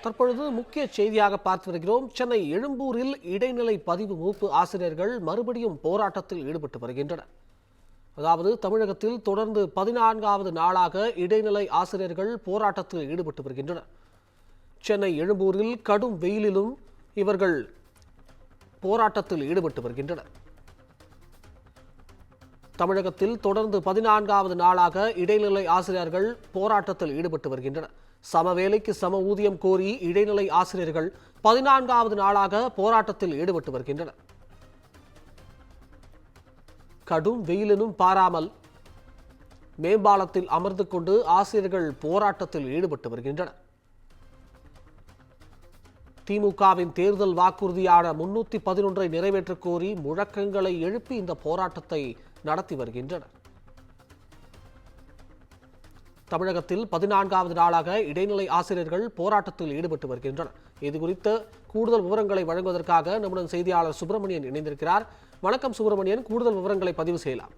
தற்பொழுது முக்கிய செய்தியாக பார்த்து வருகிறோம். சென்னை எழும்பூரில் இடைநிலை பதிவு மூப்பு ஆசிரியர்கள் மறுபடியும் போராட்டத்தில் ஈடுபட்டு வருகின்றனர். அதாவது தமிழகத்தில் தொடர்ந்து 14வது நாளாக இடைநிலை ஆசிரியர்கள் போராட்டத்தில் ஈடுபட்டு வருகின்றனர். சென்னை எழும்பூரில் கடும் வெயிலிலும் இவர்கள் போராட்டத்தில் ஈடுபட்டு வருகின்றனர். தமிழகத்தில் தொடர்ந்து 14வது நாளாக இடைநிலை ஆசிரியர்கள் போராட்டத்தில் ஈடுபட்டு வருகின்றனர். சம வேலைக்கு சம ஊதியம் கோரி இடைநிலை ஆசிரியர்கள் 14வது நாளாக போராட்டத்தில் ஈடுபட்டு வருகின்றனர். கடும் வெயிலினும் பாராமல் மேம்பாலத்தில் அமர்ந்து கொண்டு ஆசிரியர்கள் போராட்டத்தில் ஈடுபட்டு வருகின்றனர். திமுகவின் தேர்தல் வாக்குறுதியான 311 நிறைவேற்ற கோரி முழக்கங்களை எழுப்பி இந்த போராட்டத்தை நடத்தி வருகின்றனர். தமிழகத்தில் 14வது நாளாக இடைநிலை ஆசிரியர்கள் போராட்டத்தில் ஈடுபட்டு வருகின்றனர். இதுகுறித்த கூடுதல் விவரங்களை வழங்குவதற்காக நம்முடன் செய்தியாளர் சுப்பிரமணியன் இணைந்திருக்கிறார். வணக்கம் சுப்பிரமணியன், கூடுதல் விவரங்களை பதிவு செய்யலாம்.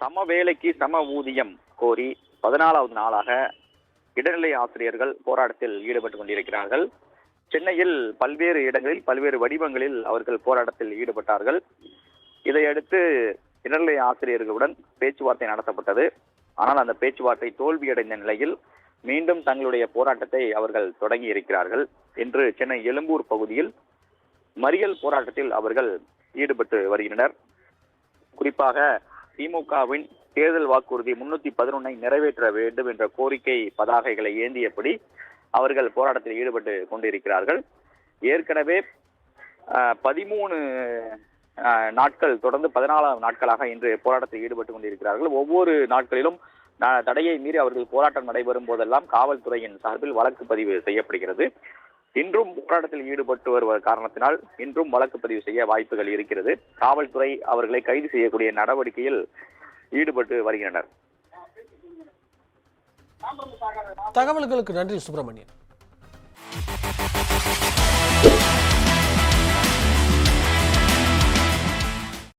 சம வேலைக்கு சம ஊதியம் கோரி 14வது நாளாக இடைநிலை ஆசிரியர்கள் போராட்டத்தில் ஈடுபட்டு கொண்டிருக்கிறார்கள். சென்னையில் பல்வேறு இடங்களில் பல்வேறு வடிவங்களில் அவர்கள் போராட்டத்தில் ஈடுபட்டார்கள். இதையடுத்து இடைநிலை ஆசிரியர்களுடன் பேச்சுவார்த்தை நடத்தப்பட்டது. ஆனால் அந்த பேச்சுவார்த்தை தோல்வியடைந்த நிலையில் மீண்டும் தங்களுடைய போராட்டத்தை அவர்கள் தொடங்கி இருக்கிறார்கள். இன்று சென்னை எழும்பூர் பகுதியில் மறியல் போராட்டத்தில் அவர்கள் ஈடுபட்டு வருகின்றனர். குறிப்பாக திமுகவின் தேர்தல் வாக்குறுதி 311 நிறைவேற்ற வேண்டும் என்ற கோரிக்கை பதாகைகளை ஏந்தியபடி அவர்கள் போராட்டத்தில் ஈடுபட்டு கொண்டிருக்கிறார்கள். ஏற்கனவே 13 நாட்கள் தொடர்ந்து 14வது நாட்களாக இன்று போராட்டத்தில் ஈடுபட்டு கொண்டிருக்கிறார்கள். ஒவ்வொரு நாட்களிலும் தடையை மீறி அவர்கள் போராட்டம் நடைபெறும் போதெல்லாம் காவல்துறையின் சார்பில் வழக்கு பதிவு செய்யப்படுகிறது. இன்றும் போராட்டத்தில் ஈடுபட்டு வருவ காரணத்தினால் இன்றும் வழக்கு பதிவு செய்ய வாய்ப்புகள் இருக்கிறது. காவல்துறை அவர்களை கைது செய்யக்கூடிய நடவடிக்கையில் ஈடுபட்டு வருகின்றனர். தகவல்களுக்கு நன்றி சுப்பிரமணியன்.